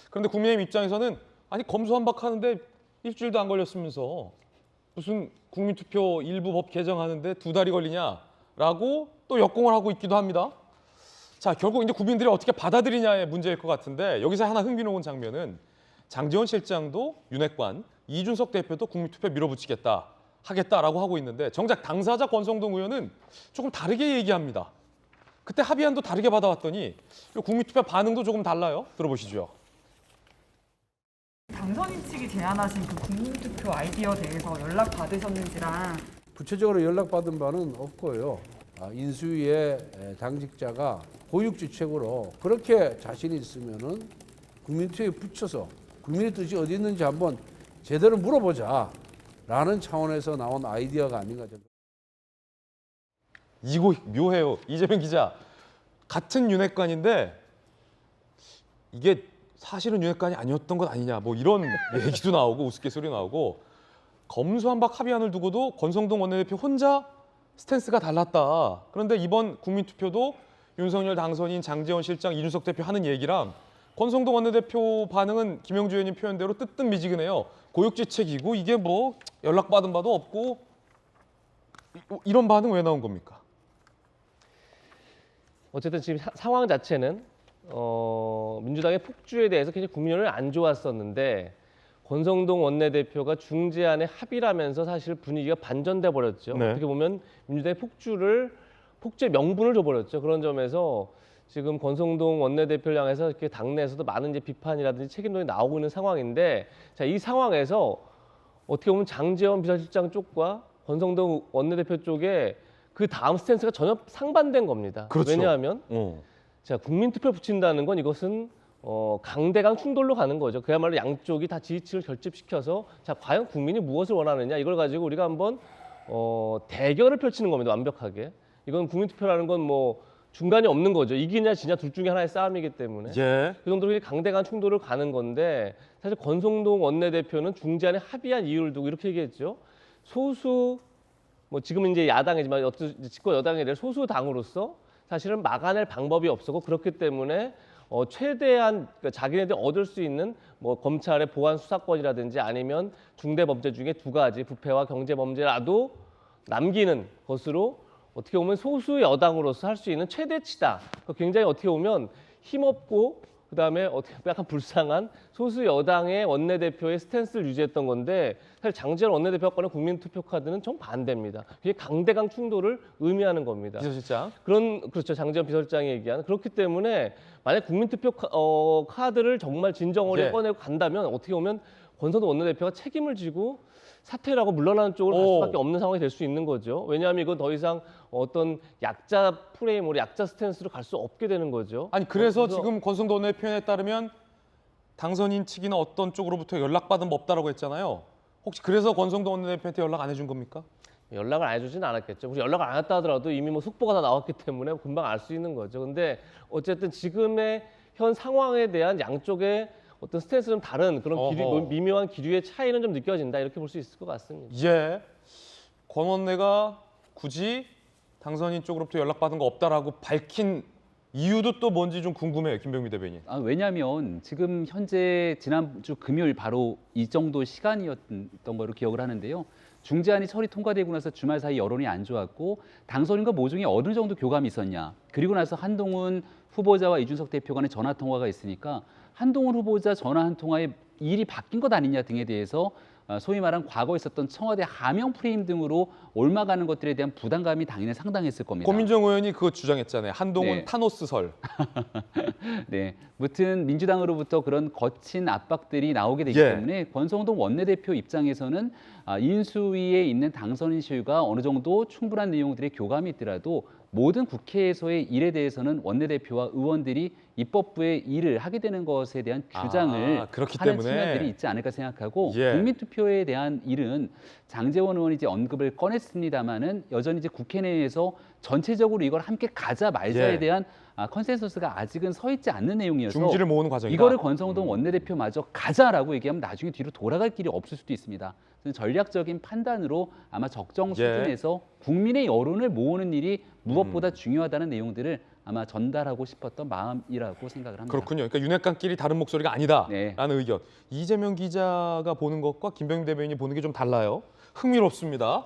그런데 국민의힘 입장에서는 아니 검수완박하는데 일주일도 안 걸렸으면서 무슨 국민투표 일부 법 개정하는데 2달이 걸리냐라고 또 역공을 하고 있기도 합니다. 자, 결국 이제 국민들이 어떻게 받아들이냐의 문제일 것 같은데 여기서 하나 흥미로운 장면은 장제원 실장도 윤핵관, 이준석 대표도 국민투표 밀어붙이겠다, 하겠다라고 하고 있는데 정작 당사자 권성동 의원은 조금 다르게 얘기합니다. 그때 합의안도 다르게 받아왔더니 국민투표 반응도 조금 달라요. 들어보시죠. 당선인 측이 제안하신 그 국민투표 아이디어 대해서 연락 받으셨는지랑 구체적으로 연락받은 바는 없고요. 인수위의 당직자가 고육지책으로 그렇게 자신이 있으면은 국민투표에 붙여서 국민의 뜻이 어디 있는지 한번 제대로 물어보자라는 차원에서 나온 아이디어가 아닌가 저는. 이거 묘해요. 이재명 기자. 같은 윤핵관인데 이게 사실은 윤핵관이 아니었던 것 아니냐 뭐 이런 얘기도 나오고 우스갯소리 나오고 검수완박 합의안을 두고도 권성동 원내대표 혼자 스탠스가 달랐다. 그런데 이번 국민투표도 윤석열 당선인 장제원 실장 이준석 대표 하는 얘기랑 권성동 원내대표 반응은 김영주 의원님 표현대로 뜨뜻미지근해요. 고육지책이고 이게 뭐 연락받은 바도 없고 이런 반응 왜 나온 겁니까? 어쨌든 지금 상황 자체는 민주당의 폭주에 대해서 굉장히 국민의힘을 안 좋았었는데 권성동 원내대표가 중재안에 합의를 하면서 사실 분위기가 반전돼 버렸죠. 네. 어떻게 보면 민주당의 폭주의 명분을 줘버렸죠. 그런 점에서 지금 권성동 원내대표를 향해서 이렇게 당내에서도 많은 이제 비판이라든지 책임론이 나오고 있는 상황인데, 자, 이 상황에서 어떻게 보면 장제원 비서실장 쪽과 권성동 원내대표 쪽에 그 다음 스탠스가 전혀 상반된 겁니다. 그렇죠. 왜냐하면 자, 국민투표 붙인다는 건 이것은 강대강 충돌로 가는 거죠. 그야말로 양쪽이 다 지지층을 결집시켜서 자, 과연 국민이 무엇을 원하느냐 이걸 가지고 우리가 한번 대결을 펼치는 겁니다. 완벽하게. 이건 국민투표라는 건 뭐 중간이 없는 거죠. 이기냐 지냐 둘 중에 하나의 싸움이기 때문에 예. 그 정도로 강대강 충돌을 가는 건데, 사실 권성동 원내대표는 중재안에 합의한 이유를 두고 이렇게 얘기했죠. 소수 뭐 지금은 이제 야당이지만 집권 여당에 대해 소수 당으로서 사실은 막아낼 방법이 없었고, 그렇기 때문에 최대한 그러니까 자기네들이 얻을 수 있는 뭐 검찰의 보안 수사권이라든지 아니면 중대 범죄 중에 2가지 부패와 경제 범죄라도 남기는 것으로 어떻게 보면 소수 여당으로서 할 수 있는 최대치다. 굉장히 어떻게 보면 힘없고 그다음에 어떻게 보면 약간 불쌍한 소수 여당의 원내대표의 스탠스를 유지했던 건데, 사실 장제원 원내대표가 꺼낸 국민투표 카드는 정반대입니다. 그게 강대강 충돌을 의미하는 겁니다. 비서실장. 그렇죠. 장제원 비서실장이 얘기한. 그렇기 때문에 만약 국민투표 카드를 정말 진정어리에 예. 꺼내고 간다면 어떻게 보면 권성동 원내대표가 책임을 지고 사퇴를 하고 물러나는 쪽으로 갈 수밖에 없는 상황이 될 수 있는 거죠. 왜냐하면 이건 더 이상 어떤 약자 프레임으로 약자 스탠스로 갈 수 없게 되는 거죠. 아니 그래서 지금 권성동 원내 표현에 따르면 당선인 측이나 어떤 쪽으로부터 연락받은 법 없다라고 했잖아요. 혹시 그래서 권성동 원내대표한테 연락 안 해준 겁니까? 연락을 안 해주진 않았겠죠. 우리 연락을 안 했다 하더라도 이미 뭐 속보가 다 나왔기 때문에 금방 알 수 있는 거죠. 근데 어쨌든 지금의 현 상황에 대한 양쪽의 어떤 스탠스는 다른 그런 미묘한 기류의 차이는 좀 느껴진다, 이렇게 볼 수 있을 것 같습니다. 예. 권 원내가 굳이 당선인 쪽으로부터 연락받은 거 없다라고 밝힌 이유도 또 뭔지 좀 궁금해요, 김병미 대변인. 왜냐하면 지금 현재 지난주 금요일 바로 이 정도 시간이었던 거로 기억을 하는데요. 중재안이 처리 통과되고 나서 주말 사이 여론이 안 좋았고 당선인과 모종이 어느 정도 교감이 있었냐. 그리고 나서 한동훈 후보자와 이준석 대표 간의 전화 통화가 있으니까 한동훈 후보자 전화 한 통화에 일이 바뀐 것 아니냐 등에 대해서 소위 말한 과거에 있었던 청와대 하명 프레임 등으로 옮아가는 것들에 대한 부담감이 당연히 상당했을 겁니다. 고민정 의원이 그거 주장했잖아요. 한동훈 네. 타노스설. 네, 무튼 민주당으로부터 그런 거친 압박들이 나오게 되기 예. 때문에 권성동 원내대표 입장에서는 인수위에 있는 당선인 시효가 어느 정도 충분한 내용들의 교감이 있더라도 모든 국회에서의 일에 대해서는 원내대표와 의원들이 입법부의 일을 하게 되는 것에 대한 규정을 그렇기 하는 때문에. 측면들이 있지 않을까 생각하고, 예. 국민투표에 대한 일은 장제원 의원이 이제 언급을 꺼냈습니다마는 여전히 이제 국회 내에서 전체적으로 이걸 함께 가자 말자에 예. 대한 컨센서스가 아직은 서 있지 않는 내용이어서 중지를 모으는 과정이다. 이거를 권성동 원내대표마저 가자라고 얘기하면 나중에 뒤로 돌아갈 길이 없을 수도 있습니다. 전략적인 판단으로 아마 적정 수준에서 국민의 여론을 모으는 일이 무엇보다 중요하다는 내용들을 아마 전달하고 싶었던 마음이라고 생각을 합니다. 그렇군요. 그러니까 윤핵관끼리 다른 목소리가 아니다라는 네. 의견. 이재명 기자가 보는 것과 김병민 대변인이 보는 게 좀 달라요. 흥미롭습니다.